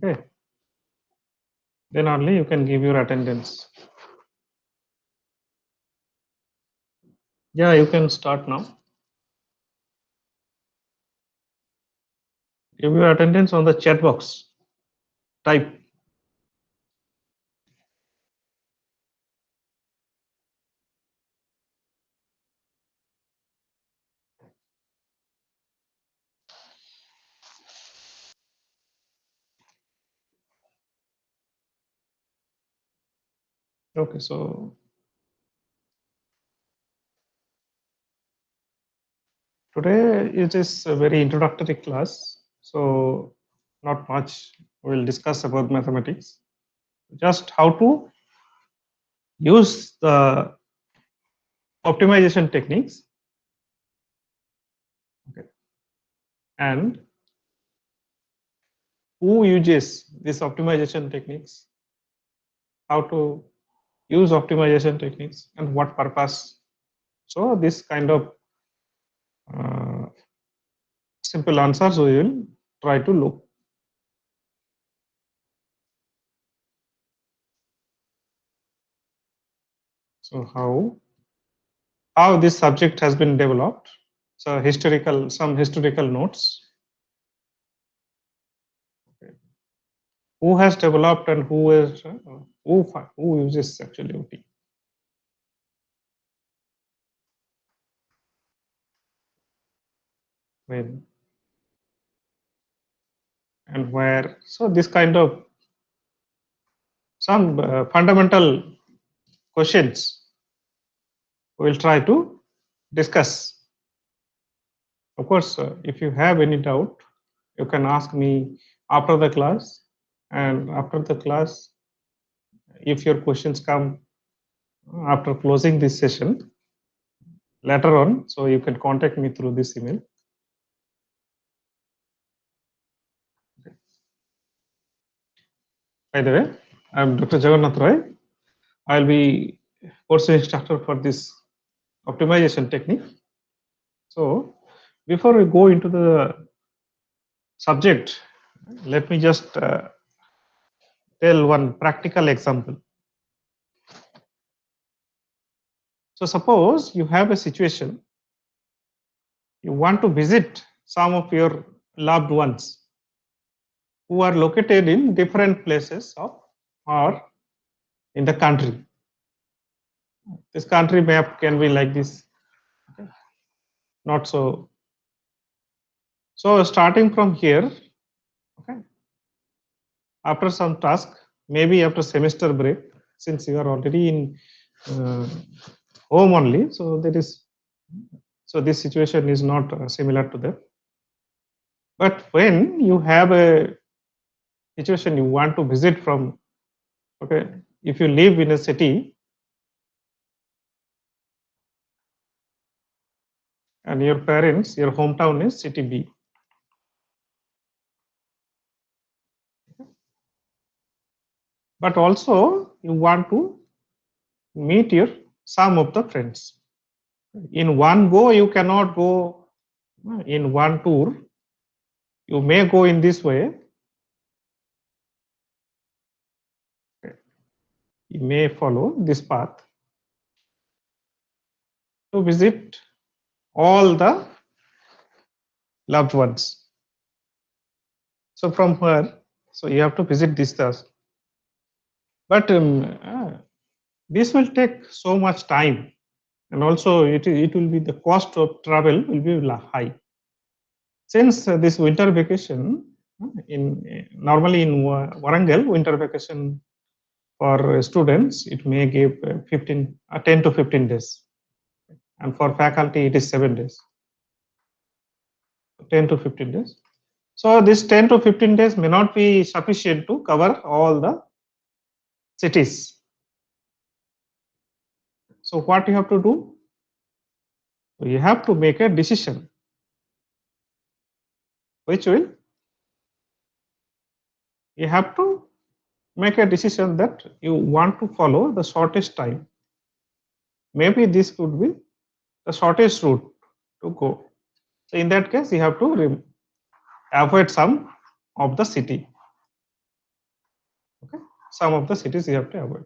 Okay, then only you can give your attendance. Yeah, you can start now. Give your attendance on the chat box. Type. Okay, so today it is a very introductory class, so not much we'll discuss about mathematics. Just how to use the optimization techniques, okay, and who uses these optimization techniques, how to use optimization techniques, and what purpose. So this kind of uh, simple answers we will try to look. So how this subject has been developed. So some historical notes. Okay. Who has developed and who uses actually OT. When and where. So this kind of some fundamental questions we will try to discuss. Of course, if you have any doubt, you can ask me after the class, and after the class, if your questions come after closing this session later on, so you can contact me through this email. By the way, I'm Dr. Jagannath Roy. I'll be course instructor for this optimization technique. So before we go into the subject, let me just tell one practical example. So suppose you have a situation, you want to visit some of your loved ones who are located in different places of or in the country. This country map can be like this, okay? Not so. So starting from here, okay, after some task, maybe after semester break, since you are already in uh, home only, so this situation is not similar to that. But when you have a situation you want to visit from, okay, if you live in a city and your parents, your hometown is city B, but also you want to meet your some of the friends. In one go, you cannot go in one tour. You may go in this way. You may follow this path to visit all the loved ones. So from here, so you have to visit this task. But this will take so much time, and also it will be the cost of travel will be high. Since this winter vacation in normally in Warangal, winter vacation for students it may give 10 to 15 days, and for faculty it is 7 days, 10 to 15 days. So this 10 to 15 days may not be sufficient to cover all the cities. So what you have to do? You have to make a decision, which will you have to make a decision that you want to follow the shortest time. Maybe this could be the shortest route to go. So in that case, you have to avoid some of the city. some of the cities you have to avoid.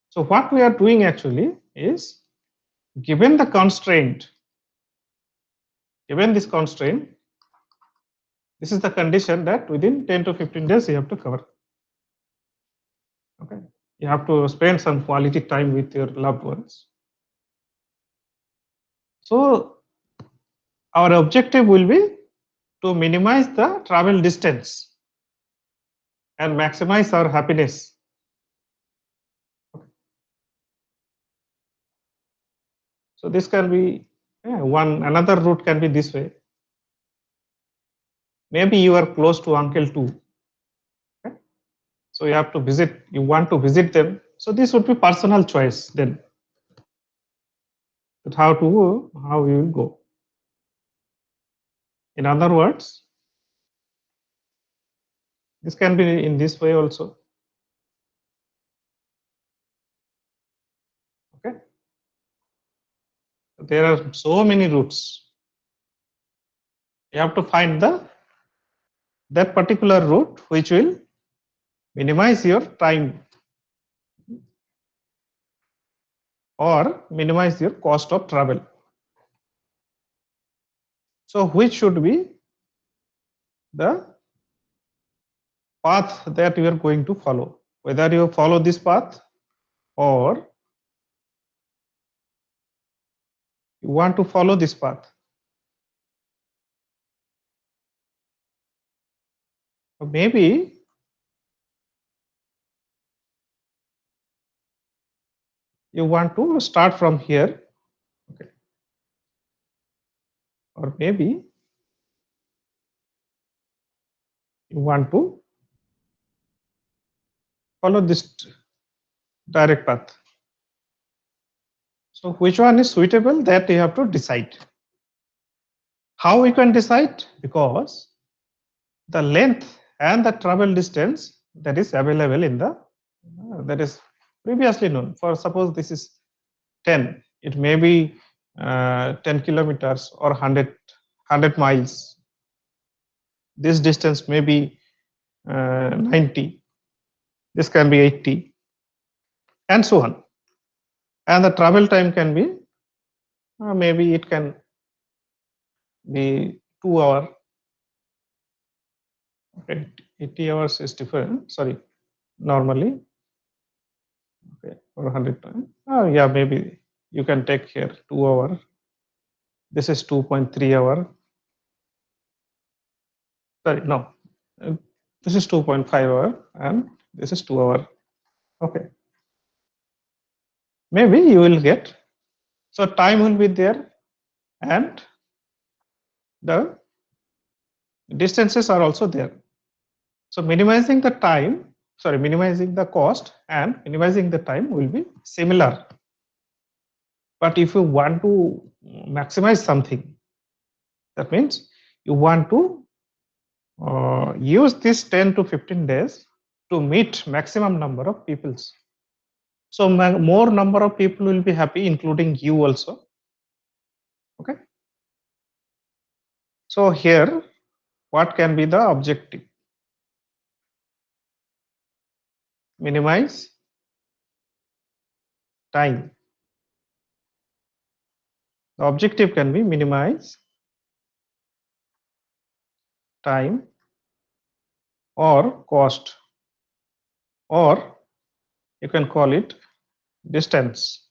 So what we are doing actually is, given the constraint, given this constraint, this is the condition that within 10 to 15 days you have to cover. Okay, you have to spend some quality time with your loved ones. So our objective will be to minimize the travel distance and maximize our happiness. So this can be another route can be this way. Maybe you are close to uncle too. Okay? So you have to visit, you want to visit them. So this would be personal choice then. But how you will go. In other words, this can be in this way also. Okay. There are so many routes. You have to find that particular route which will minimize your time or minimize your cost of travel. So which should be the path that you are going to follow, whether you follow this path or you want to follow this path. Or maybe you want to start from here. Okay. Or maybe you want to follow this direct path. So which one is suitable, that you have to decide. How we can decide? Because the length and the travel distance that is available in the that is previously known. For suppose this is 10, it may be 10 kilometers or 100 miles. This distance may be 90. This can be 80, and so on. And the travel time can be maybe it can be 2 hours. Okay, 80 hours is different. Sorry, normally. Okay, or 100 times. Oh, yeah, maybe you can take here 2 hours. This is 2.3 hour. Sorry, no. This is 2.5 hour and this is 2 hour. Okay. Maybe you will get. So time will be there and the distances are also there. So minimizing the time, sorry, minimizing the cost and minimizing the time will be similar. But if you want to maximize something, that means you want to use this 10 to 15 days to meet maximum number of peoples. So more number of people will be happy, including you also. Okay. So here, what can be the objective? Minimize time. The objective can be minimize time or cost, or you can call it distance.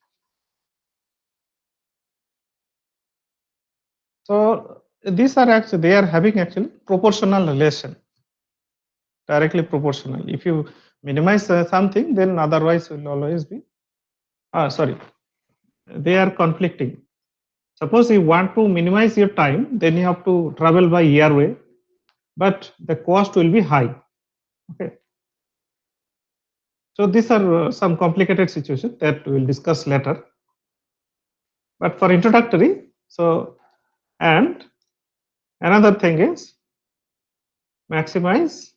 So these are actually, they are having actually proportional relation, directly proportional. If you minimize something, then otherwise will always be, sorry, they are conflicting. Suppose you want to minimize your time, then you have to travel by airway, but the cost will be high. Okay. So these are some complicated situations that we will discuss later. But for introductory, so, and another thing is maximize,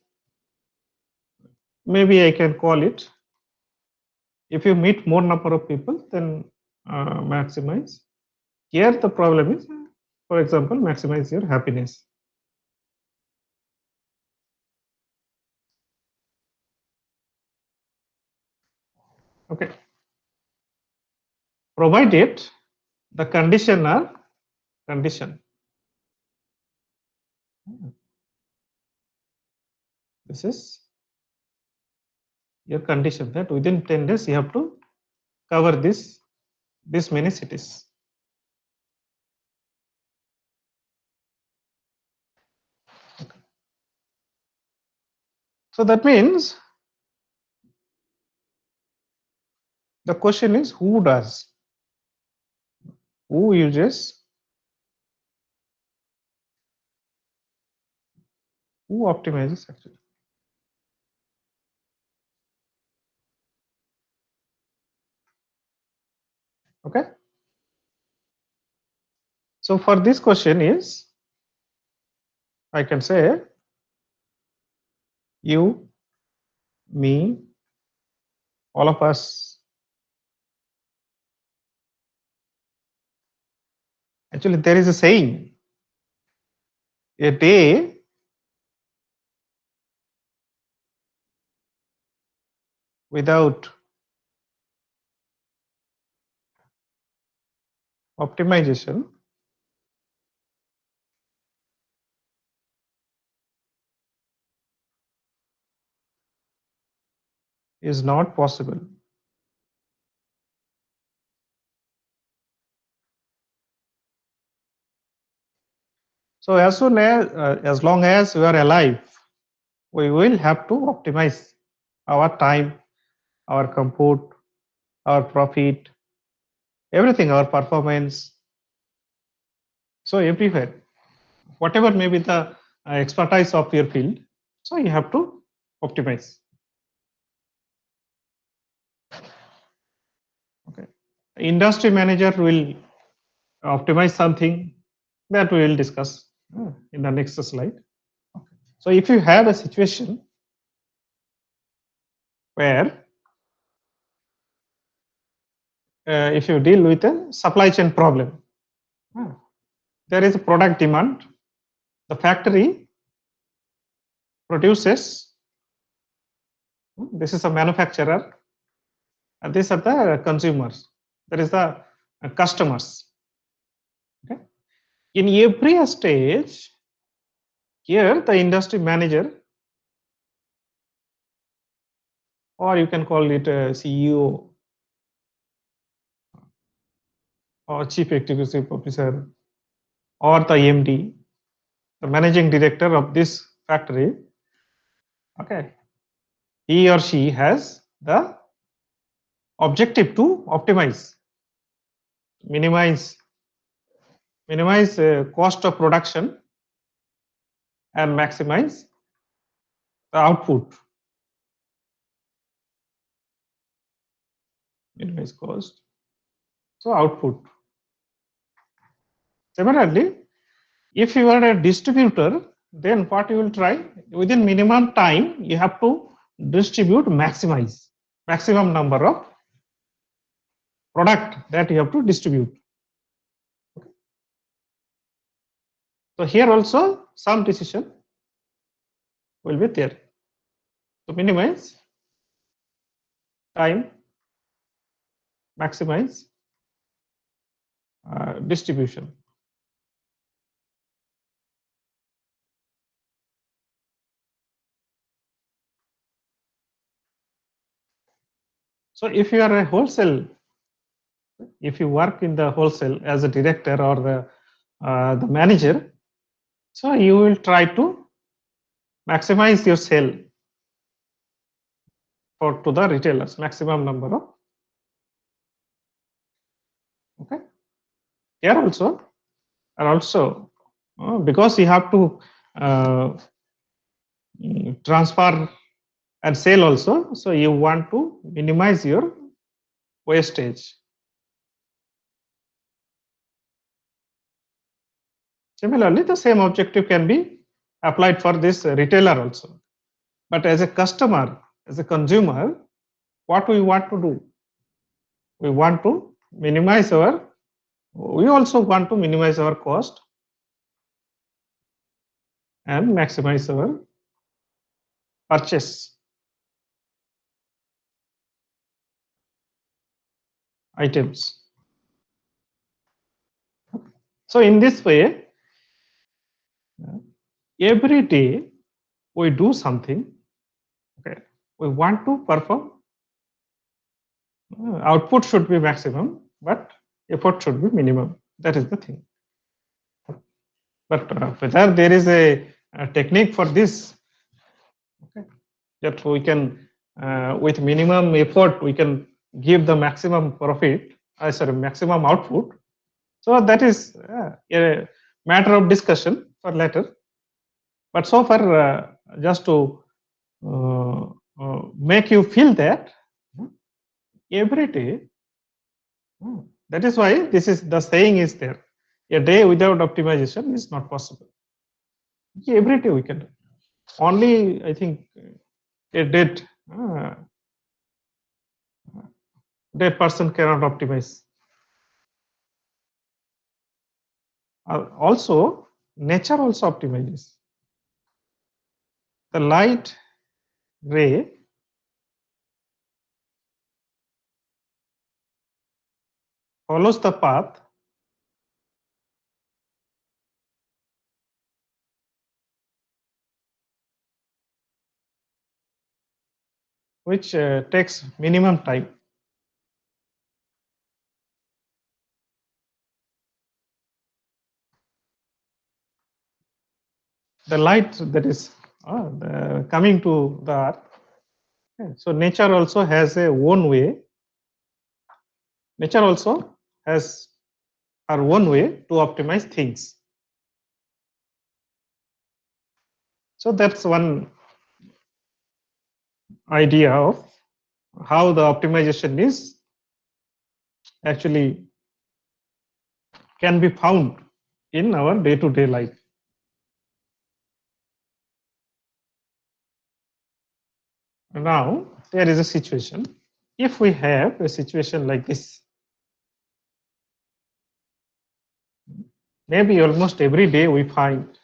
maybe I can call it, if you meet more number of people, then maximize. Here the problem is, for example, maximize your happiness. Okay. Provided the condition are condition. This is your condition that within 10 days you have to cover this many cities. Okay. So that means the question is who does, who uses, who optimizes actually. Okay. So for this question is, I can say you, me, all of us. Actually, there is a saying, a day without optimization is not possible. So as long as we are alive, we will have to optimize our time, our comfort, our profit, everything, our performance. So everywhere, whatever may be the expertise of your field, so you have to optimize. Okay. Industry manager will optimize something that we will discuss in the next slide. Okay. So if you have a situation where if you deal with a supply chain problem, there is a product demand, the factory produces, this is a manufacturer, and these are the consumers, there is the customers. Okay. In every stage, here the industry manager, or you can call it a CEO or chief executive officer or the MD, the managing director of this factory, okay, he or she has the objective to optimize, minimize cost of production and maximize the output. Minimize cost, so output. Similarly, if you are a distributor, then what you will try, within minimum time you have to distribute, maximum number of product that you have to distribute. So here also some decision will be there to minimize time, maximize distribution. So if you are a wholesale, if you work in the wholesale as a director or the manager, so you will try to maximize your sale for to the retailers, maximum number of. Okay. Here also, and also because you have to transfer and sell also, so you want to minimize your wastage. Similarly, the same objective can be applied for this retailer also. But as a customer, as a consumer, what we want to do? We want to minimize we also want to minimize our cost and maximize our purchase. items. So in this way, every day we do something. Okay, we want to perform. Output should be maximum, but effort should be minimum. That is the thing. But whether there is a technique for this, okay, that we can, with minimum effort, we can give the maximum profit, sorry, maximum output. So that is a matter of discussion for later. But so far, just to make you feel that every day, that is why this is the saying is there. A day without optimization is not possible. Every day we can do. Only, I think, a dead person cannot optimize. Also, nature also optimizes. The light ray follows the path which takes minimum time. The light that is coming to the earth. Okay. So nature also has a own way. Nature also has her own way to optimize things. So that's one idea of how the optimization is actually can be found in our day-to-day life. Now, there is a situation. If we have a situation like this, maybe almost every day we find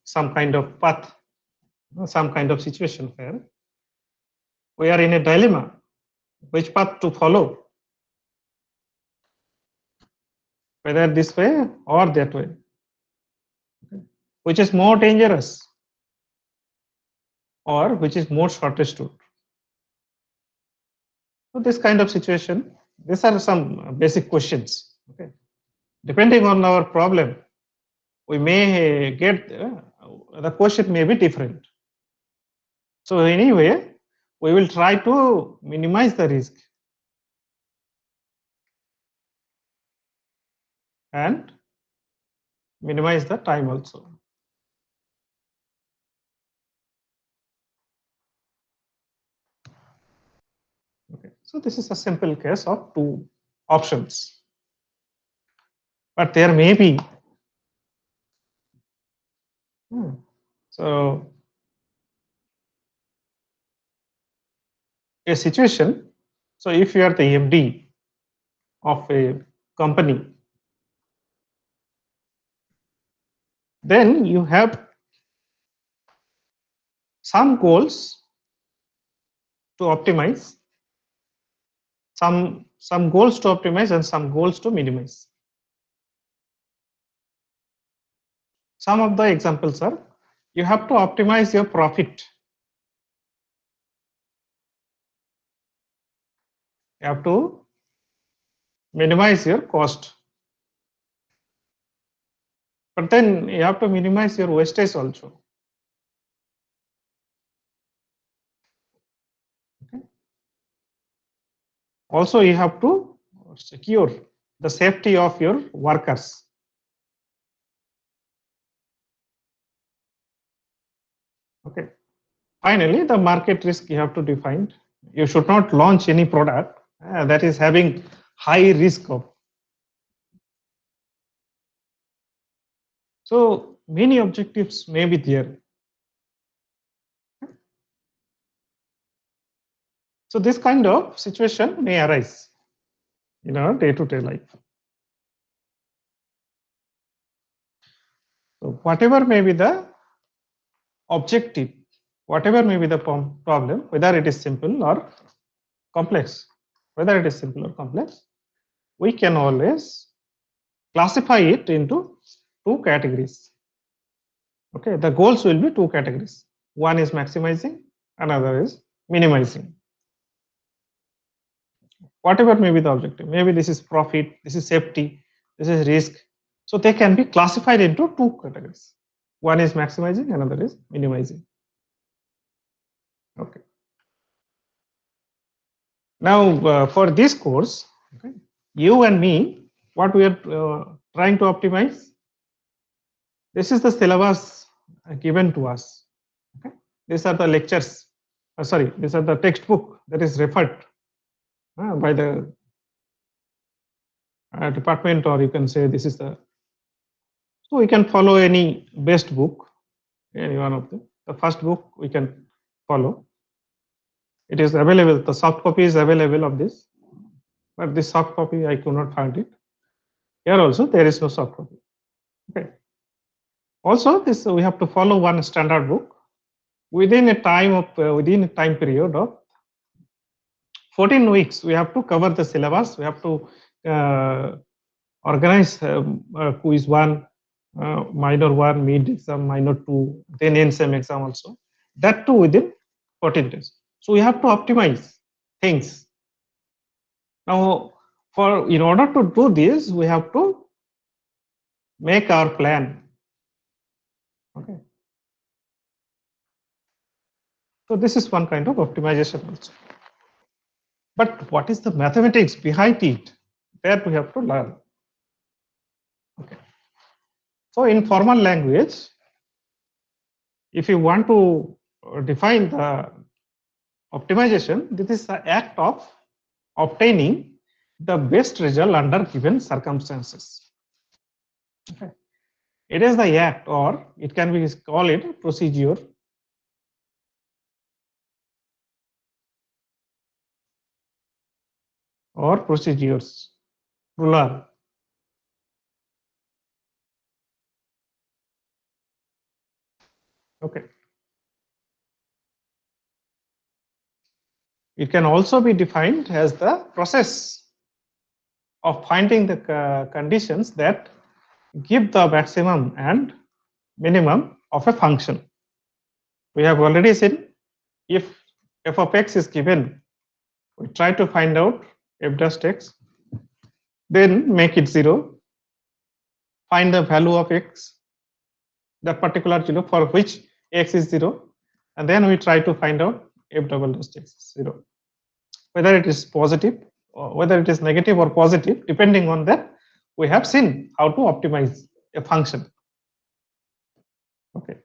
some kind of path, some kind of situation where we are in a dilemma, which path to follow, whether this way or that way, which is more dangerous or which is more shortest route. So this kind of situation, these are some basic questions. Okay, depending on our problem, we may get the question may be different. So anyway, we will try to minimize the risk and minimize the time also. Okay, so this is a simple case of two options, but there may be. So a situation. So if you are the MD of a company, then you have some goals to optimize, some goals to optimize and some goals to minimize. Some of the examples are, you have to optimize your profit. You have to minimize your cost. But then you have to minimize your wastage also. Okay. Also, you have to secure the safety of your workers. Okay. Finally, the market risk you have to define. You should not launch any product that is having high risk of. So many objectives may be there. So this kind of situation may arise in our day-to-day life. So whatever may be the objective, whatever may be the problem, whether it is simple or complex, we can always classify it into two categories. Okay, the goals will be two categories. One is maximizing, another is minimizing. Whatever may be the objective, maybe this is profit, this is safety, this is risk. So they can be classified into two categories. One is maximizing, another is minimizing. Okay. Now for this course, okay, you and me, what we are trying to optimize, this is the syllabus given to us. Okay. These are the lectures, sorry, these are the textbook that is referred by the department, or you can say this is the, so we can follow any best book, any one of them. The first book we can follow. It is available, the soft copy is available of this, but this soft copy I could not find it. Here also there is no soft copy. Okay. Also this we have to follow one standard book within a time of within a time period of 14 weeks. We have to cover the syllabus. We have to organize quiz 1, minor 1, mid exam, minor 2, then NSEM exam also. That too within 14 days. So we have to optimize things. Now, in order to do this, we have to make our plan. Okay. So this is one kind of optimization also. But what is the mathematics behind it? That we have to learn. Okay. So in formal language, if you want to define the optimization, this is the act of obtaining the best result under given circumstances. Okay. It is the act, or it can be called it procedure, or procedures, plural. Okay. It can also be defined as the process of finding the conditions that give the maximum and minimum of a function. We have already seen, if f of x is given, we try to find out f dash x, then make it 0, find the value of x, that particular 0 for which x is 0, and then we try to find out f double dash x is 0. Whether it is positive, or whether it is negative or positive, depending on that, we have seen how to optimize a function. Okay.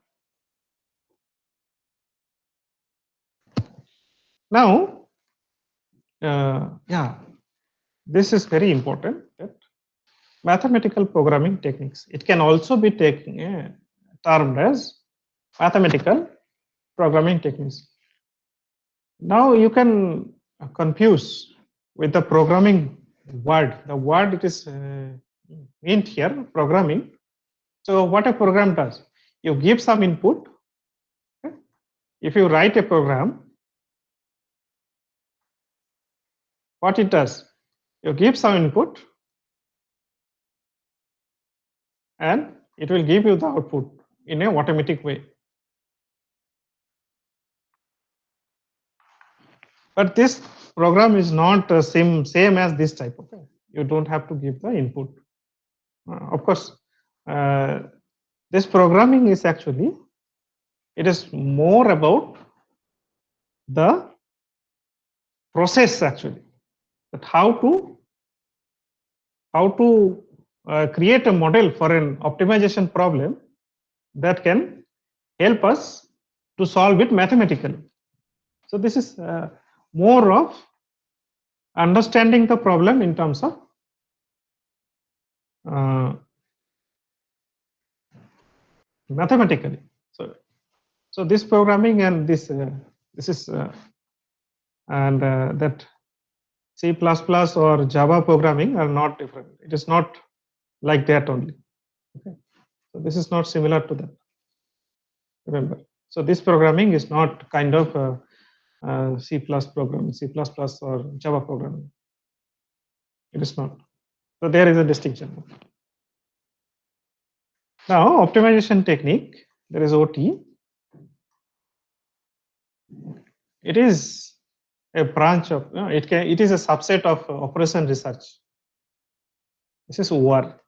Now, yeah, this is very important. That mathematical programming techniques. It can also be termed as mathematical programming techniques. Now you can confuse with the programming word. The word it is meant here, programming. So what a program does, you give some input. Okay? If you write a program, what it does, you give some input and it will give you the output in a automatic way. But this program is not same as this type of thing. You don't have to give the input. Of course, this programming is actually, it is more about the process actually, that how to create a model for an optimization problem that can help us to solve it mathematically. So this is more of understanding the problem in terms of mathematically. So this programming and this is and that C++ or Java programming are not different. It is not like that only. Okay. So this is not similar to that. Remember. So this programming is not kind of C++ programming, C++ or Java programming. It is not. So there is a distinction. Now, optimization technique, there is OT. It is a branch of, it is a subset of operation research. This is OR.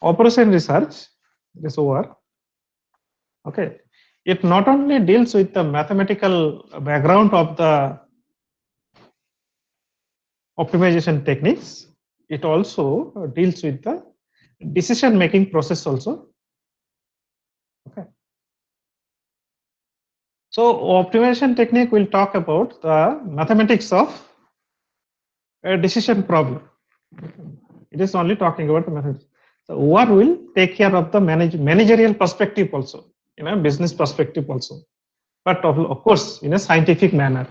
Operation research, this OR. Okay. It not only deals with the mathematical background of the optimization techniques, it also deals with the decision making process also. Okay. So optimization technique will talk about the mathematics of a decision problem. It is only talking about the mathematics. So OR will take care of the managerial perspective also, business perspective also, but of course in a scientific manner.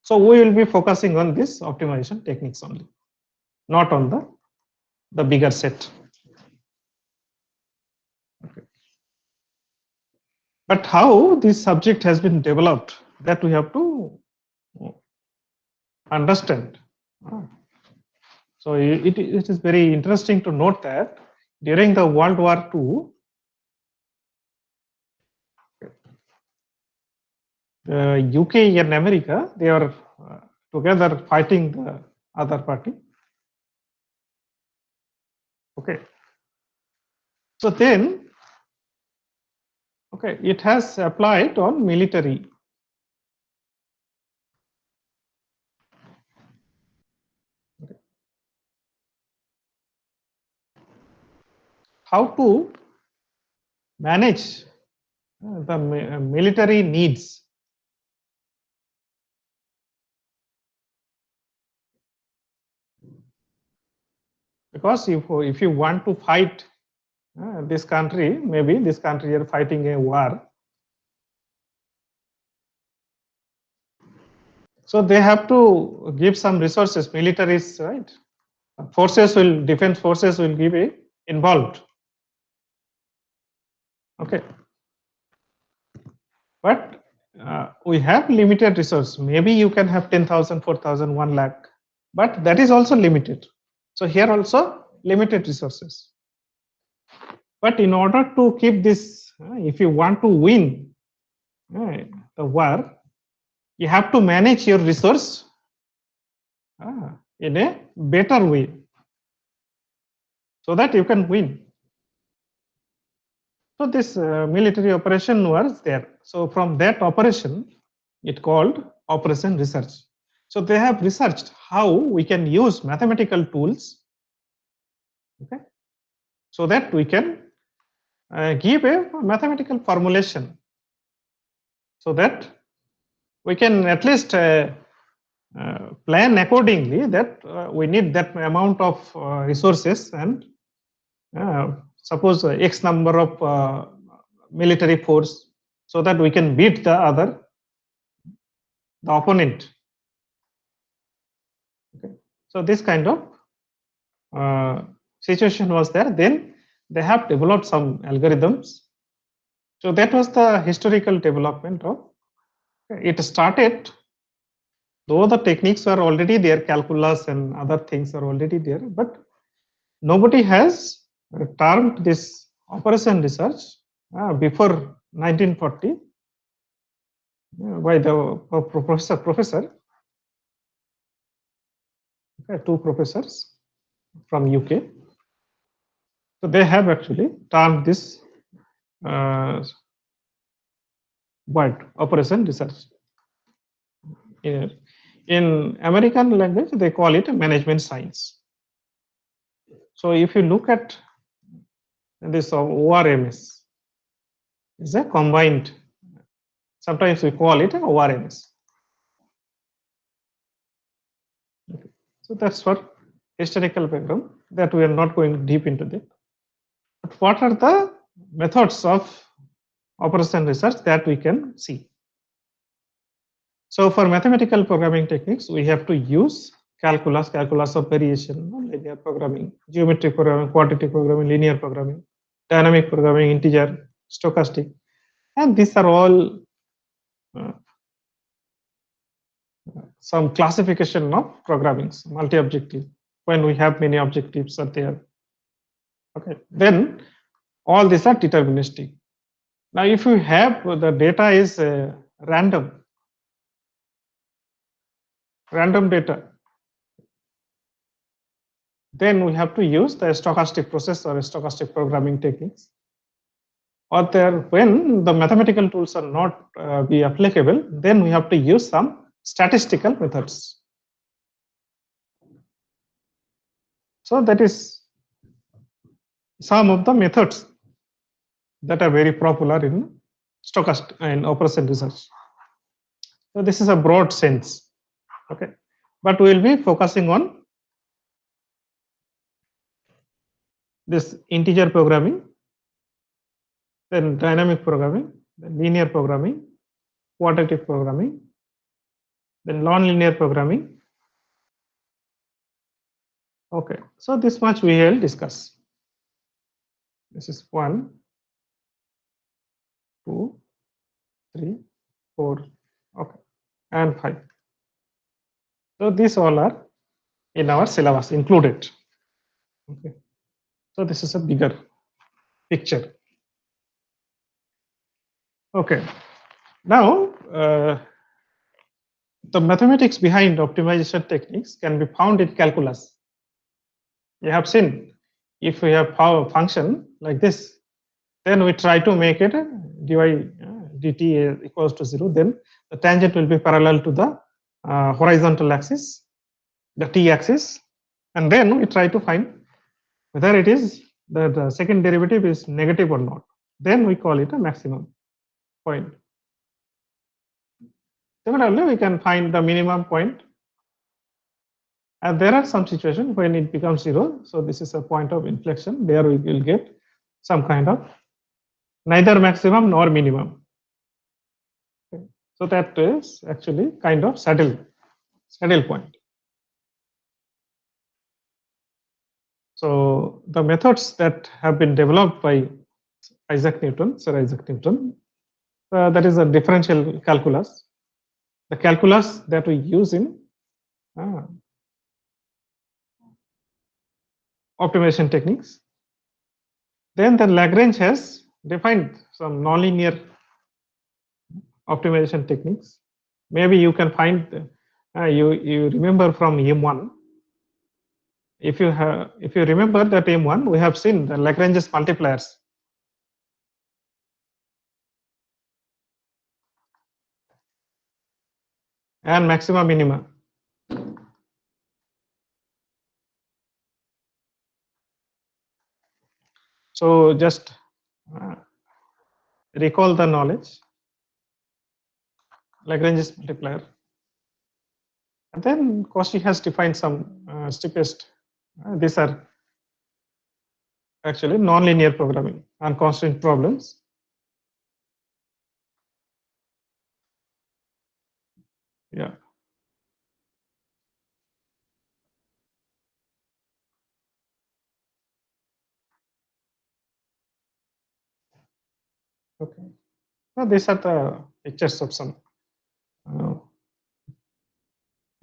So we will be focusing on this optimization techniques only, not on the bigger set. Okay. But how this subject has been developed, that we have to understand. So it is very interesting to note that during the World War II, UK and America, they are together fighting the other party. Okay. So then, okay, it has applied on military. Okay. How to manage the military needs. Because if you want to fight this country, maybe this country are fighting a war. So they have to give some resources, militaries, right? Defense forces will be involved. Okay. But we have limited resource. Maybe you can have 10,000, 4,000, 1 lakh, but that is also limited. So here also limited resources. But in order to keep this, if you want to win the war, you have to manage your resource in a better way so that you can win. So this military operation was there. So from that operation, it called operation research. So they have researched how we can use mathematical tools, okay, so that we can give a mathematical formulation, so that we can at least plan accordingly that we need that amount of resources, and suppose X number of military force, so that we can beat the opponent. Okay. So this kind of situation was there. Then they have developed some algorithms. So that was the historical development of. It started, though the techniques were already there, calculus and other things are already there, but nobody has termed this operation research before 1940 by the professor, okay, two professors from UK. So they have actually termed this word operation research. In American language, they call it management science. So if you look at this ORMS, is a combined, sometimes we call it ORMS. Okay. So that's for historical background, that we are not going deep into that. But what are the methods of operation research that we can see? So for mathematical programming techniques, we have to use calculus of variation, linear programming, geometric programming, quantitative programming, linear programming, dynamic programming, integer, stochastic, and these are all some classification of programmings, multi-objective, when we have many objectives are there. Okay, then all these are deterministic. Now, if you have the data is random data, then we have to use the stochastic process or stochastic programming techniques. Or there, when the mathematical tools are not be applicable, then we have to use some statistical methods. So that is some of the methods that are very popular in stochastic and operation research. So this is a broad sense, okay, but we will be focusing on this integer programming, then dynamic programming, then linear programming, quadratic programming, then non-linear programming. Okay, so this much we will discuss. This is 1, 2, 3, 4, okay, and 5. So these all are in our syllabus included. Okay, so this is a bigger picture. Okay, now the mathematics behind optimization techniques can be found in calculus. You have seen, if we have power function like this, then we try to make it dy dt equals to 0, then the tangent will be parallel to the horizontal axis, the t-axis, and then we try to find whether it is the second derivative is negative or not. Then we call it a maximum point. Similarly, we can find the minimum point, and there are some situations when it becomes 0. So this is a point of inflection. There we will get some kind of neither maximum nor minimum. Okay. So that is actually kind of saddle point. So the methods that have been developed by Sir Isaac Newton, that is a differential calculus. The calculus that we use in optimization techniques. Then the Lagrange has defined some nonlinear optimization techniques. Maybe you can find you remember from M1. If you remember that M1, we have seen the Lagrange's multipliers. And maxima minima. So just recall the knowledge. Lagrange's multiplier. And then Cauchy has defined some steepest. These are actually nonlinear programming and constraint problems. Yeah. Okay. So these are the pictures of some. I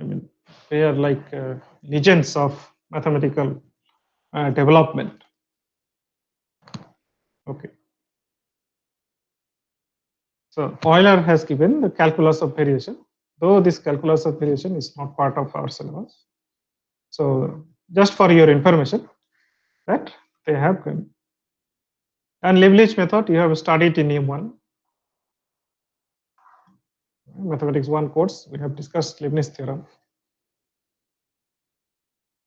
mean, they are like legends of mathematical development. Okay. So Euler has given the calculus of variation, though this calculus of variation is not part of our syllabus. So just for your information, that they have given. And Leibniz method you have studied in M1. Mathematics 1 course, we have discussed Leibniz theorem.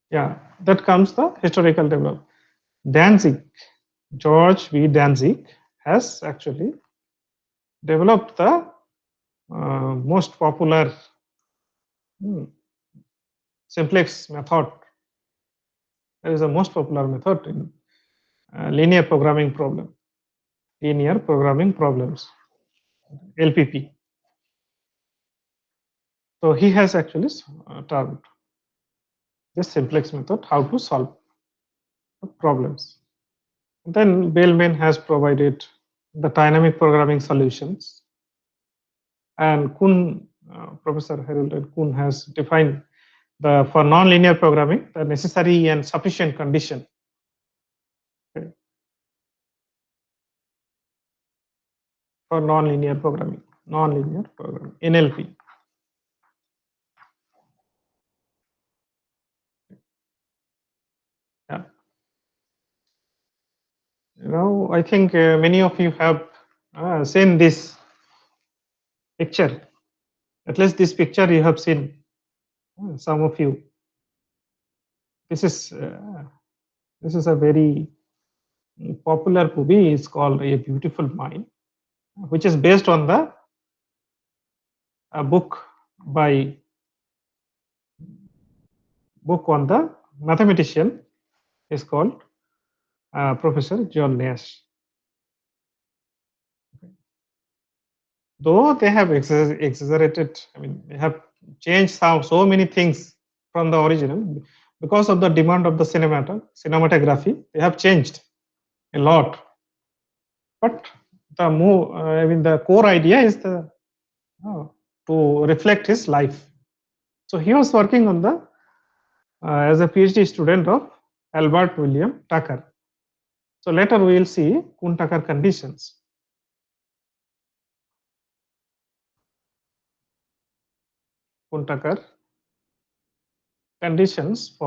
Yeah, that comes the historical development. Danzig, George V. Danzig has actually developed the most popular simplex method. That is the most popular method in linear programming problems, LPP. So he has actually termed this simplex method how to solve the problems. And then Bellman has provided the dynamic programming solutions, and Kuhn Professor Harold and Kuhn has defined for nonlinear programming the necessary and sufficient condition. Okay. For nonlinear programming, NLP. Yeah. Now, I think many of you have seen this picture. At least this picture you have seen. Some of you. This is a very popular movie. It's called A Beautiful Mind, which is based on the book on the mathematician. Is called Professor John Nash. Though they have exaggerated, I mean, they have changed so many things from the original because of the demand of the cinematography. They have changed a lot, but the core idea is to reflect his life. So he was working on the as a PhD student of Albert William Tucker. So later we will see Kuhn-Tucker conditions. Kuhn-Tucker conditions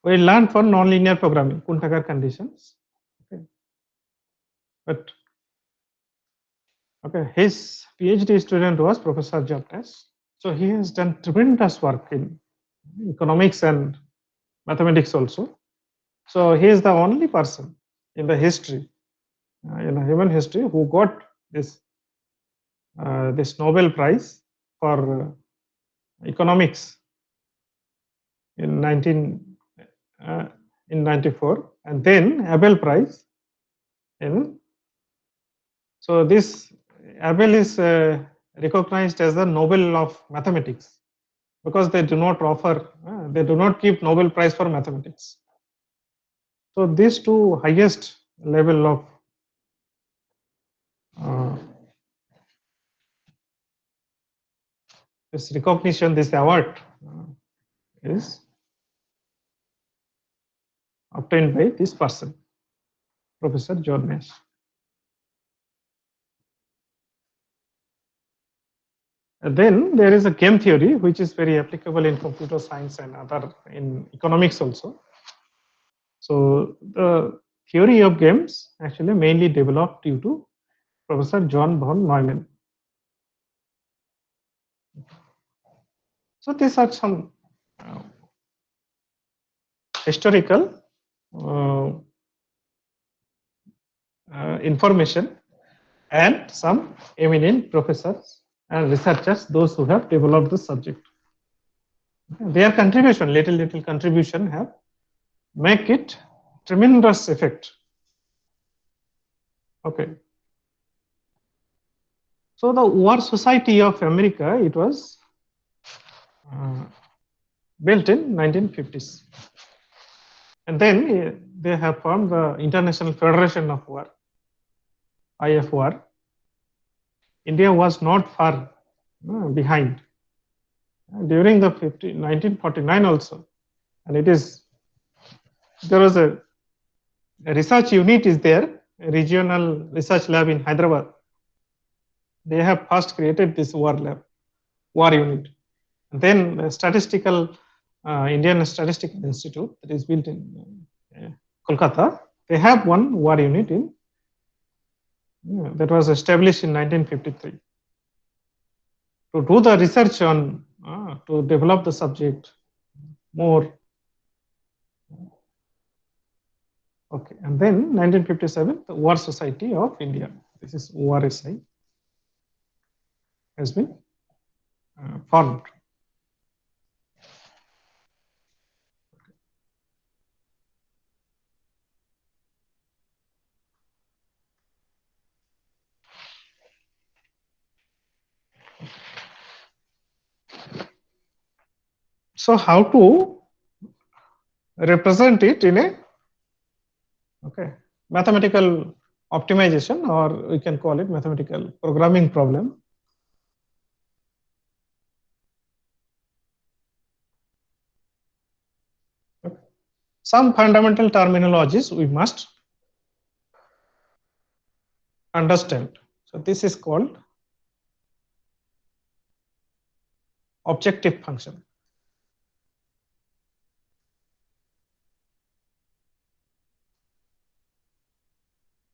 we learned for nonlinear programming, Kuhn-Tucker conditions. Okay. But okay, his PhD student was Professor John Nash. So he has done tremendous work in economics and mathematics also. So he is the only person in the history, in human history, who got this Nobel Prize for economics in 1994, and then Abel Prize in. So this Abel is recognized as the Nobel of mathematics because they do not give Nobel Prize for mathematics. So these two highest level of this recognition, this award is obtained by this person, Professor John Nash. And then there is a game theory, which is very applicable in computer science and in economics also. So the theory of games actually mainly developed due to Professor John von Neumann. So these are some historical information and some eminent professors and researchers, those who have developed the subject. Their contribution, little contribution, have make it tremendous effect. Okay. So the War Society of America, it was built in 1950s, and then they have formed the International Federation of War, IFWar. India was not far behind during the 1949 also, and there was a research unit is there, a regional research lab in Hyderabad. They have first created this war unit. And then Indian Statistical Institute that is built in Kolkata. They have one war unit that was established in 1953 to do the research on to develop the subject more. Okay, and then 1957, the War Society of India, this is ORSI, has been formed. So how to represent it in a mathematical optimization, or we can call it mathematical programming problem. some fundamental terminologies we must understand. So this is called objective function.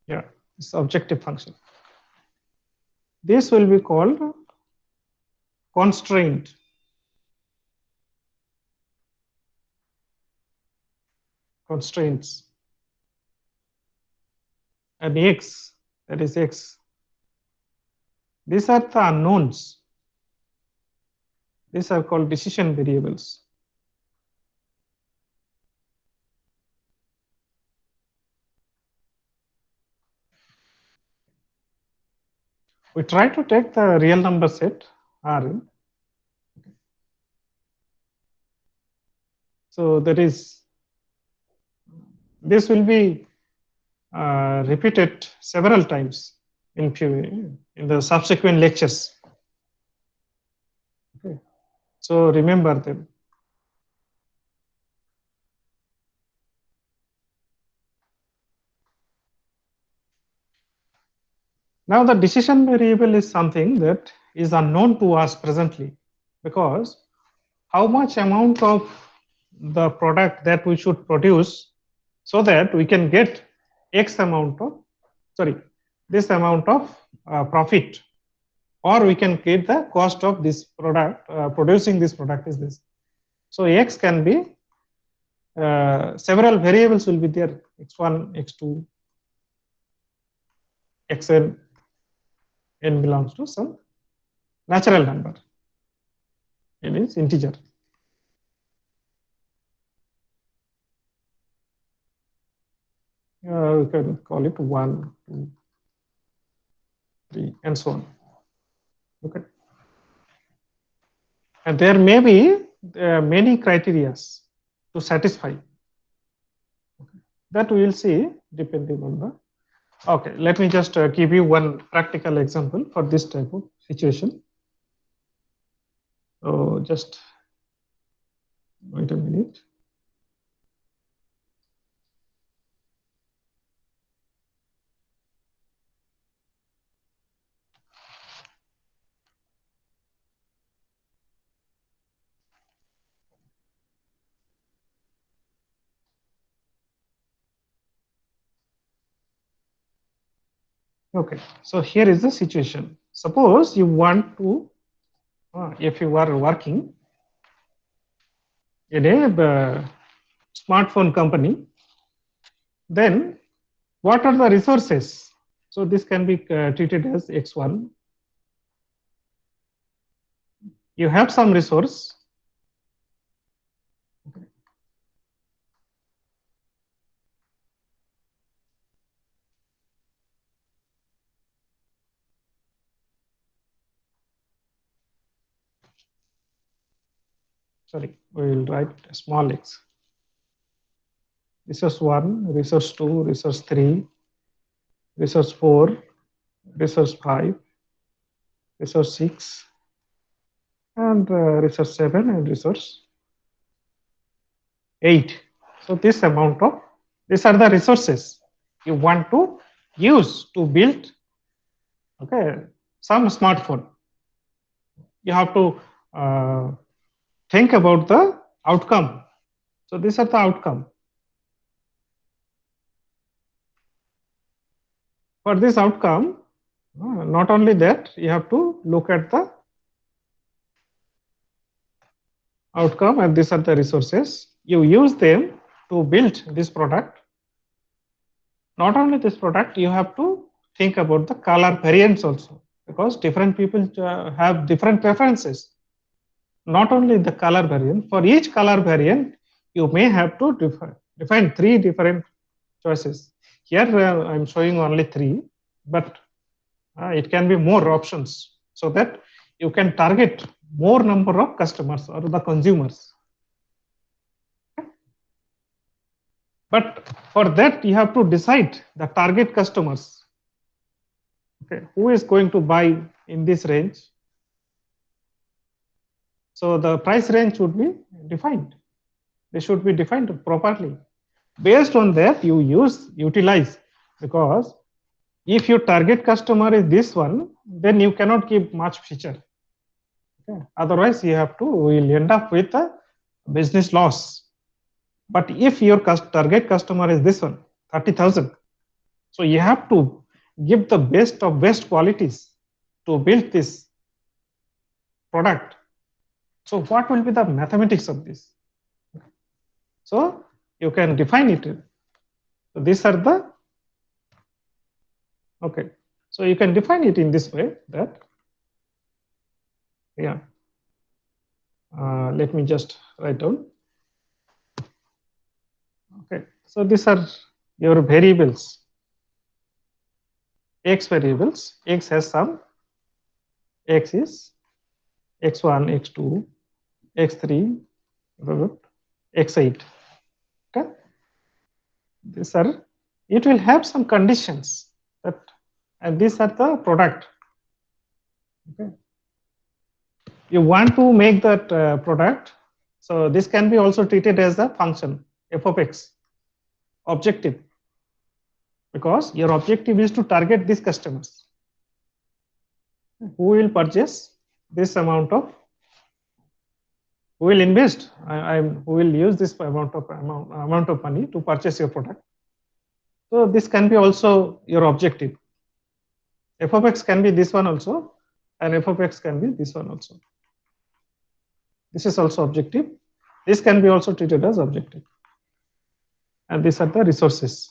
Yeah, it's objective function. This will be called constraint. Constraints. And x, that is x. These are the unknowns. These are called decision variables. We try to take the real number set Rn. So that is, this will be repeated several times in the subsequent lectures. Okay. So remember them. Now the decision variable is something that is unknown to us presently, because how much amount of the product that we should produce so that we can get X amount of, sorry, this amount of profit, or we can get the cost of this product, producing this product is this. So X can be, several variables will be there, X1, X2, Xn, n belongs to some natural number, n is integer. We can call it 1, 2, 3, and so on. Okay. And there may be many criteria to satisfy. Okay. That we will see depending on the. Okay, let me just give you one practical example for this type of situation. So just wait a minute. Okay, so here is the situation. Suppose you want to, if you are working in a smartphone company, then what are the resources? So this can be treated as X1. You have some resource. Okay. Sorry, we will write small x. Resource 1, resource 2, resource 3, resource 4, resource 5, resource 6, and resource 7 and resource 8. So this amount of, these are the resources you want to use to build, okay, some smartphone. You have to think about the outcome. So these are the outcome. For this outcome, not only that, you have to look at the outcome, and these are the resources. You use them to build this product. Not only this product, you have to think about the color variants also, because different people have different preferences. Not only the color variant, for each color variant, you may have to define 3 different choices. Here I'm showing only 3, but it can be more options, so that you can target more number of customers or the consumers. But for that, you have to decide the target customers. Okay, who is going to buy in this range? So the price range should be defined. They should be defined properly. Based on that, you utilize, because if your target customer is this one, then you cannot give much feature. Okay. Otherwise, will end up with a business loss. But if your target customer is this one, 30,000, so you have to give the best of best qualities to build this product. So what will be the mathematics of this? So you can define it. So these are the, okay. So you can define it in this way that, yeah. Let me just write down. Okay. So these are your variables. X variables. X has some. X is x1, x2, x3, x8. Okay. These are, it will have some conditions that, and these are the product. Okay. You want to make that product, so this can be also treated as a function, f of x, objective, because your objective is to target these customers who will purchase this amount of, who will invest, who will use this amount of money to purchase your product. So this can be also your objective. F of x can be this one also, and f of x can be this one also. This is also objective. This can be also treated as objective. And these are the resources.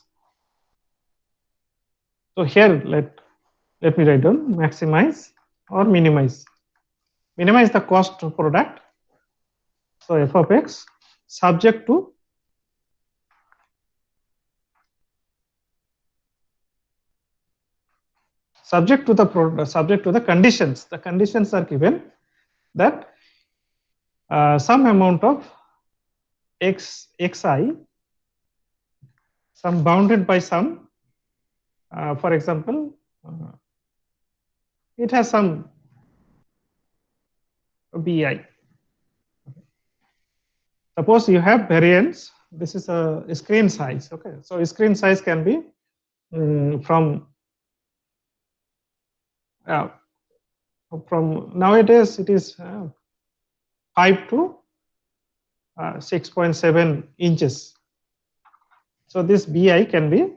So here, let me write down maximize or minimize. Minimize the cost of product. So f of x subject to the conditions. The conditions are given that some amount of xi, some bounded by some, for example, it has some bi. Suppose you have variance. This is a screen size. Okay, so screen size can be from nowadays it is 5 to 6.7 inches. So this bi can be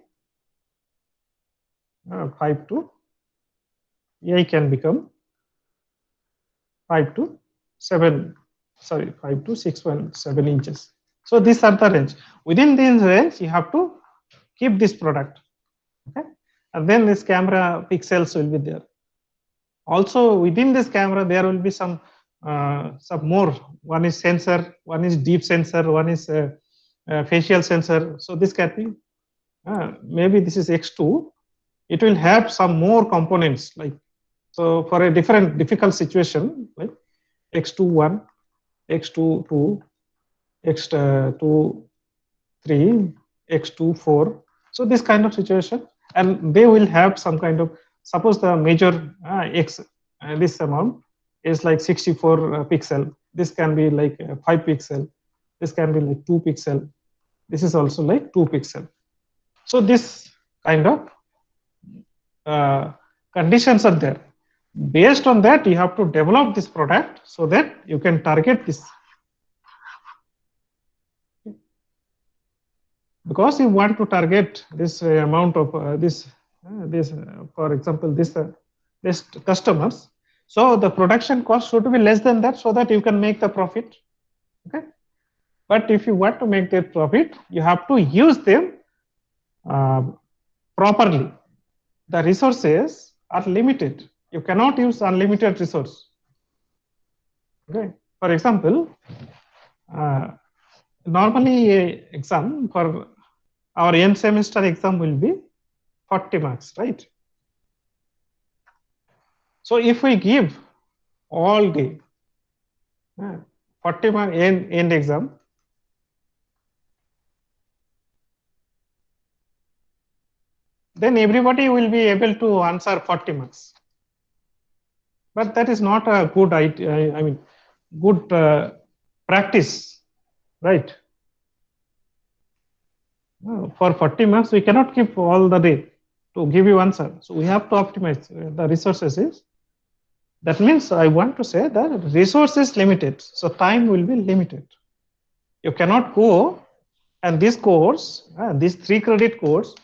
5 to, bi can become 5 to 7, sorry, 5 to 6.7 inches. So these are the range. Within this range, you have to keep this product. Okay, and then this camera pixels will be there. Also within this camera, there will be some more. One is sensor, one is deep sensor, one is facial sensor. So this can be maybe this is X2. It will have some more components, like, so for a different difficult situation, like X21, X22, X23, X24. So this kind of situation, and they will have some kind of, suppose the major X, this amount is like 64 pixel. This can be like 5 pixel. This can be like 2 pixel. This is also like 2 pixel. So this kind of conditions are there. Based on that, you have to develop this product so that you can target this. Because you want to target this amount of for example, this customers. So the production cost should be less than that, so that you can make the profit. Okay. But if you want to make that profit, you have to use them properly. The resources are limited. You cannot use unlimited resource. Okay. For example, normally exam for our end semester exam will be 40 marks, right? So if we give all day 40 mark end exam, then everybody will be able to answer 40 marks. But that is not a good idea. I mean, good practice, right? For 40 marks, we cannot keep all the day to give you answer. So we have to optimize the resources. That means I want to say that resource is limited, so time will be limited. You cannot go and this course, this 3 credit course,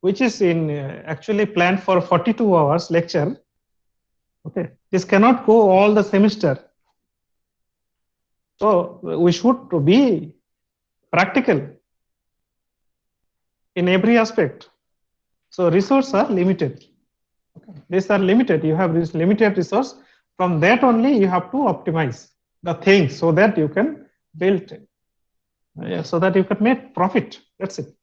which is in actually planned for 42 hours lecture. Okay, this cannot go all the semester. So we should be practical in every aspect. So resources are limited. Okay. These are limited. You have this limited resource. From that only you have to optimize the things so that you can build, so that you can make profit. That's it.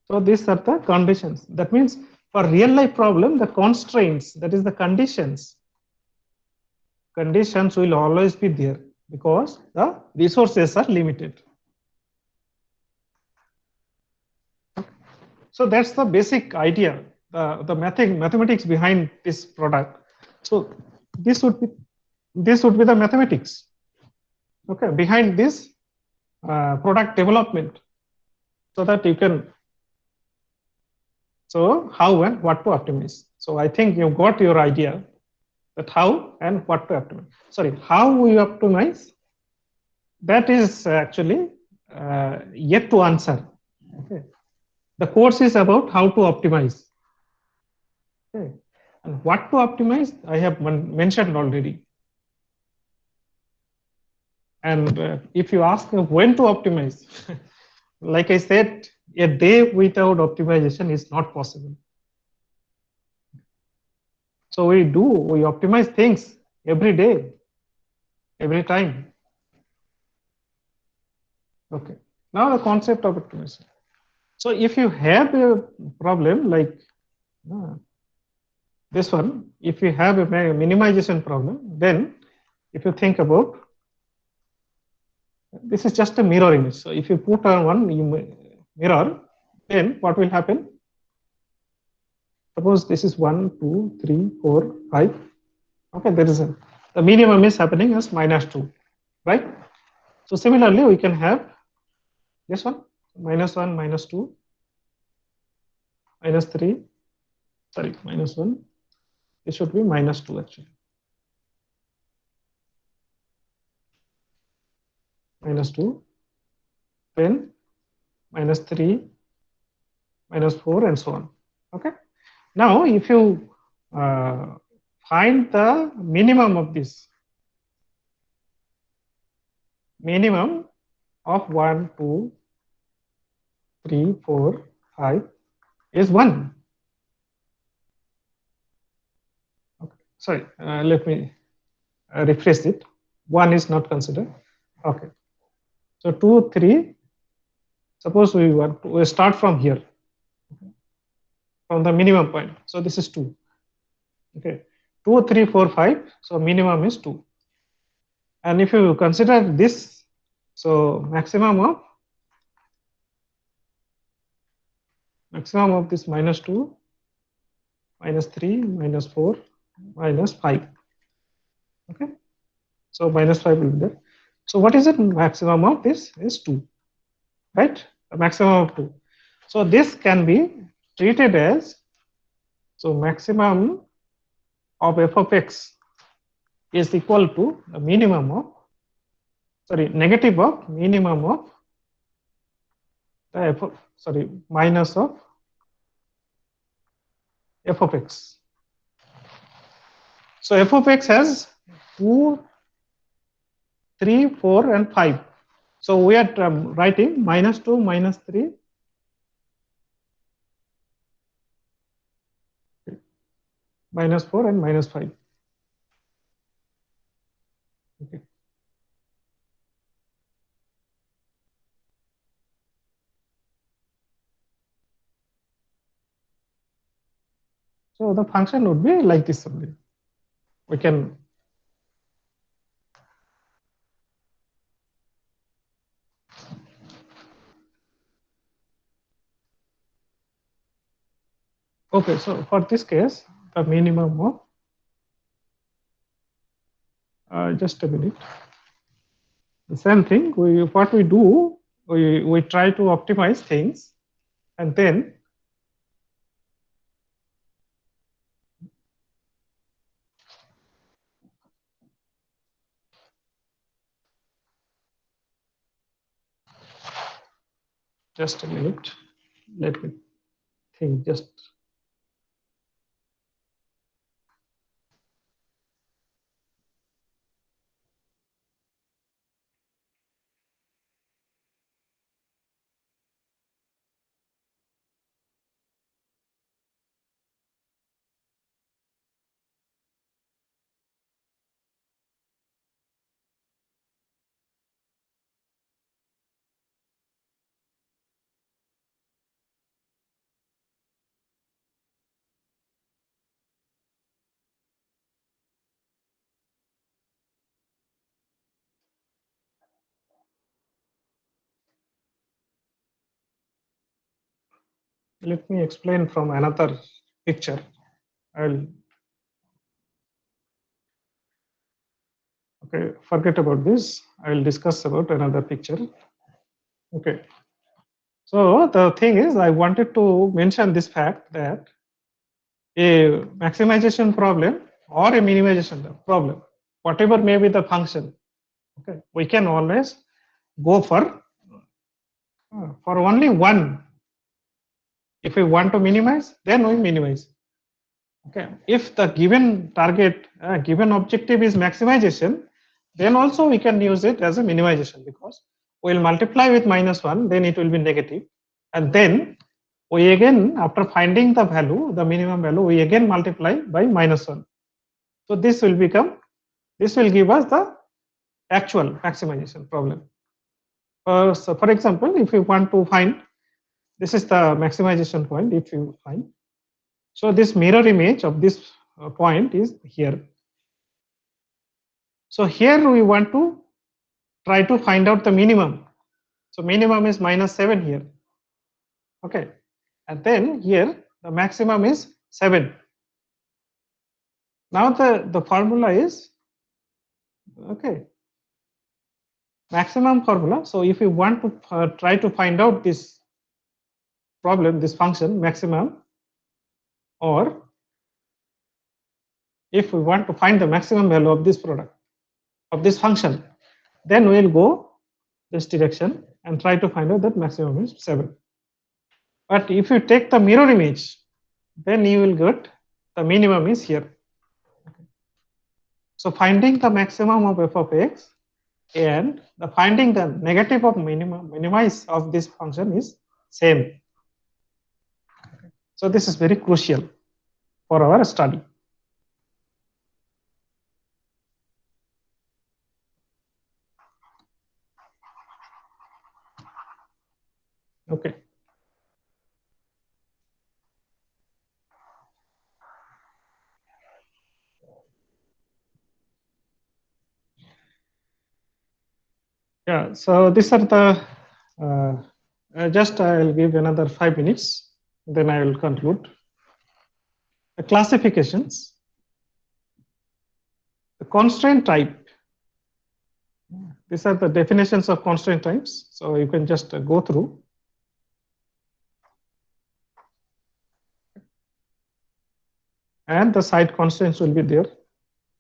So these are the conditions. That means for real life problem, the constraints, that is the conditions will always be there because the resources are limited. So that's the basic idea, the mathematics behind this product. So this would be the mathematics, okay, behind this product development, so that you can, so how and what to optimize. So I think you got your idea that how and what to optimize. Sorry, how we optimize, that is actually yet to answer. Okay. The course is about how to optimize. Okay. And what to optimize, I have mentioned already. And if you ask when to optimize, like I said, a day without optimization is not possible. So we optimize things every day, every time. Okay. Now the concept of optimization. So if you have a problem like this one, if you have a minimization problem, then if you think about, this is just a mirror image. So if you put on one mirror, then what will happen? Suppose this is 1, 2, 3, 4, 5. Okay, there is the minimum is happening as -2, right? So similarly, we can have this one, -1, -2, -3, sorry, -1. It should be -2 actually. -2, then -3, -4, and so on. Okay. Now, if you find the minimum of this, minimum of 1, 2, 3, 4, 5 is 1. Okay. Sorry, let me rephrase it. 1 is not considered. Okay. So 2, 3. Suppose we start from here, from the minimum point. So this is 2. Okay. 2, 3, 4, 5. So minimum is 2. And if you consider this, so maximum of this -2, -3, -4, -5. Okay. So -5 will be there. So what is it? Maximum of this is 2, right? The maximum of 2. So this can be treated as, so maximum of f of x is equal to the minimum of, sorry, negative of minimum of the f of, sorry, minus of f of x. So f of x has 2, 3, 4, and 5. So we are writing -2, -3, -4, and -5. Okay. So the function would be like this only. We can okay. So for this case, the minimum of just a minute. The same thing. What we do, we try to optimize things, and then just a minute, let me think just. Let me explain from another picture. I'll okay, forget about this. I will discuss about another picture. Okay. So the thing is, I wanted to mention this fact that a maximization problem or a minimization problem, whatever may be the function, okay, we can always go for only one. If we want to minimize, then we minimize. Okay. If the given target, given objective is maximization, then also we can use it as a minimization, because we'll multiply with -1, then it will be negative, and then we again, after finding the value, the minimum value, we again multiply by -1. So this will give us the actual maximization problem. So for example, if you want to find, this is the maximization point, if you find. So this mirror image of this point is here. So here we want to try to find out the minimum. So minimum is -7 here. Okay. And then here the maximum is 7. Now the formula is, okay, maximum formula. So if you want to try to find out this problem, this function maximum, or if we want to find the maximum value of this product, of this function, then we will go this direction and try to find out that maximum is 7. But if you take the mirror image, then you will get the minimum is here. Okay. So finding the maximum of f of x and the finding the negative of minimize of this function is same. So this is very crucial for our study. Okay. Yeah, so these are the, just I will give another 5 minutes, then I will conclude. The classifications, the constraint type. These are the definitions of constraint types. So you can just go through. And the side constraints will be there,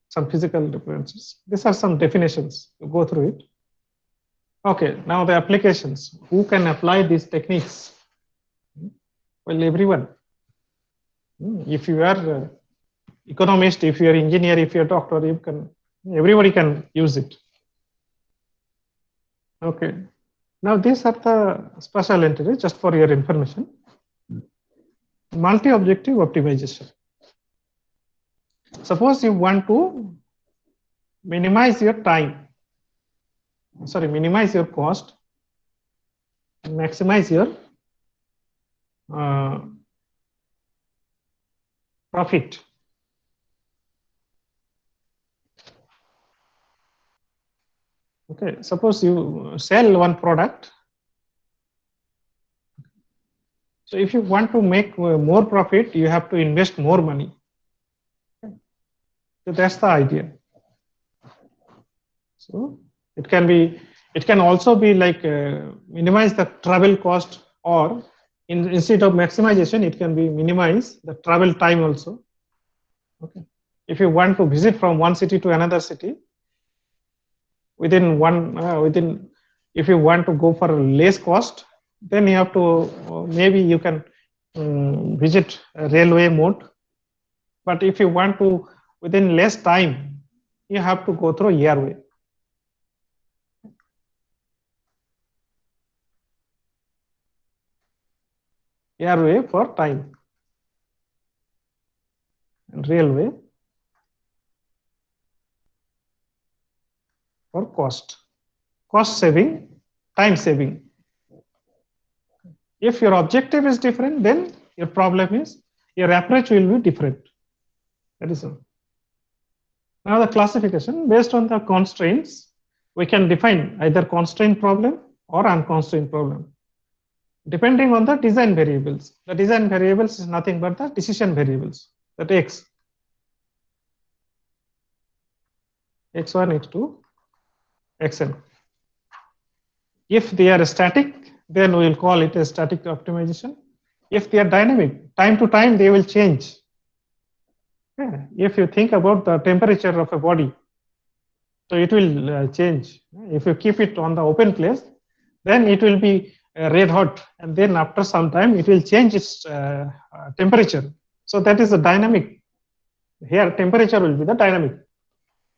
some physical differences. These are some definitions, you go through it. Okay, now the applications. Who can apply these techniques? Well, everyone. If you are economist, if you are engineer, if you are doctor, you can, everybody can use it. Okay. Now these are the special entities, just for your information. Multi-objective optimization. Suppose you want to minimize your time, minimize your cost, and maximize your profit. Okay, suppose you sell one product. So if you want to make more profit, you have to invest more money. Okay. So that's the idea. So it can be It can also be like minimize the travel cost, or instead of maximization, it can be minimize the travel time also. Okay. If you want to visit from one city to another city, within, if you want to go for a less cost, then you have to maybe you can visit a railway mode. But if you want to within less time, you have to go through airway. Airway for time, and railway for cost. Cost saving, time saving. If your objective is different, then your problem is your approach will be different. That is all. Now the classification based on the constraints, we can define either constraint problem or unconstrained problem, depending on the design variables. The design variables is nothing but the decision variables, that x, x1, x2, xn. If they are static, then we will call it a static optimization. If they are dynamic, time to time they will change. Yeah. If you think about the temperature of a body, so it will change. If you keep it on the open place, then it will be red hot, and then after some time it will change its temperature. So that is a dynamic. Here temperature will be the dynamic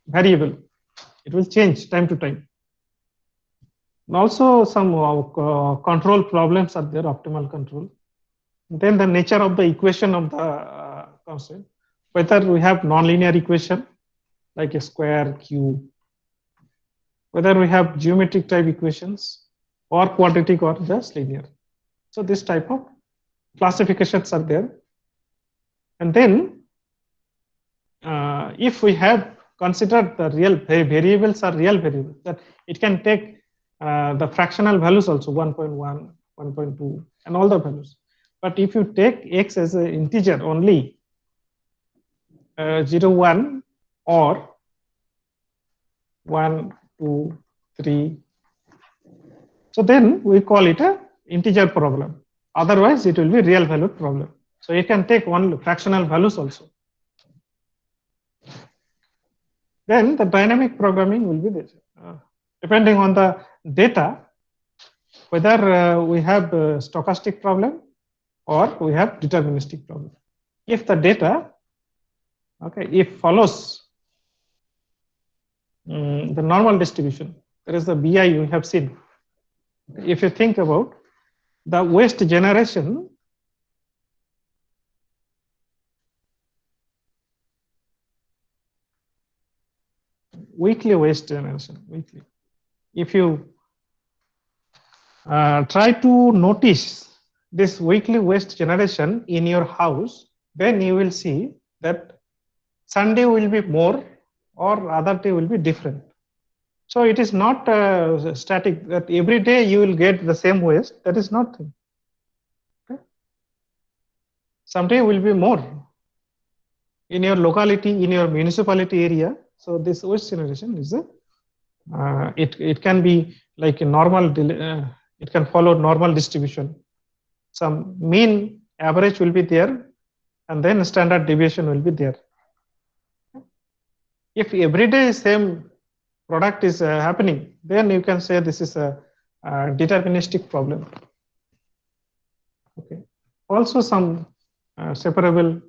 variable. It will change time to time. And also some control problems are there, optimal control. Then the nature of the equation of the constraint, whether we have nonlinear equation like a square, cube, whether we have geometric type equations or quadratic or just linear. So this type of classifications are there. And then if we have considered the real variables are real variables, that it can take the fractional values also 1.1, 1.2 and all the values. But if you take x as an integer only, 0, 1 or 1, 2, 3, so then we call it a integer problem. Otherwise, it will be real valued problem. So you can take one fractional values also. Then the dynamic programming will be this. Depending on the data, whether we have a stochastic problem or we have deterministic problem. If the data, okay, if follows the normal distribution, there is the BI we have seen. If you think about the waste generation, weekly waste generation, weekly. If you try to notice this weekly waste generation in your house, then you will see that Sunday will be more or other day will be different. So it is not static that every day you will get the same waste. That is not. Okay. Someday will be more in your locality, in your municipality area. So this waste generation is a it can be like a normal. It can follow normal distribution. Some mean average will be there, and then standard deviation will be there. If every day same product is happening, then you can say this is a deterministic problem. Okay. Also some separable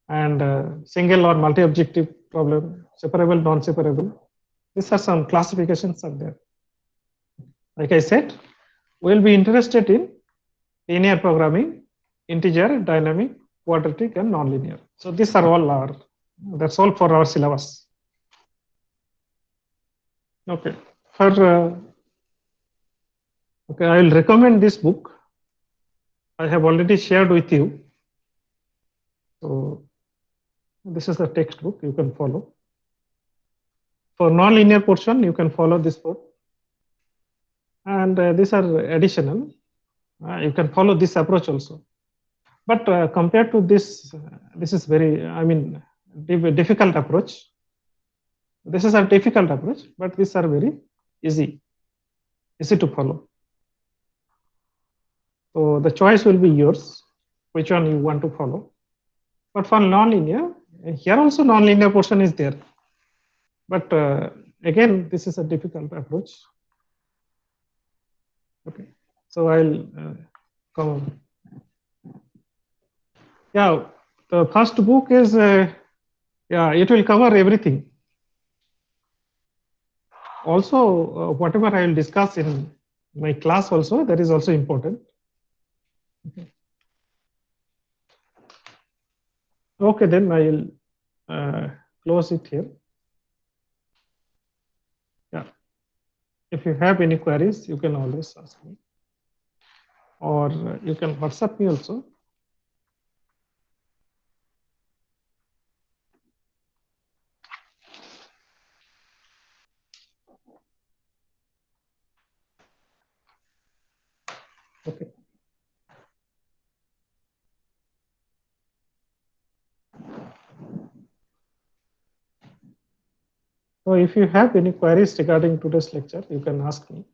and single or multi-objective problem, separable, non-separable. These are some classifications are there. Like I said, we'll be interested in linear programming, integer, dynamic, quadratic, and nonlinear. So these are all our, that's all for our syllabus. Okay. Okay, I will recommend this book. I have already shared with you. So this is the textbook you can follow. For non-linear portion, you can follow this book. And these are additional. You can follow this approach also. But compared to this, this is very, I mean, difficult approach. This is a difficult approach, but these are very easy. easy to follow. So the choice will be yours, which one you want to follow. But for non-linear, here also non-linear portion is there. But again, this is a difficult approach. Okay, so I'll come. Yeah, the first book is, yeah, it will cover everything. Also, whatever I will discuss in my class also, that is also important. Okay, okay, then I will close it here. Yeah, if you have any queries, you can always ask me, or you can WhatsApp me also. Okay. So if you have any queries regarding today's lecture, you can ask me.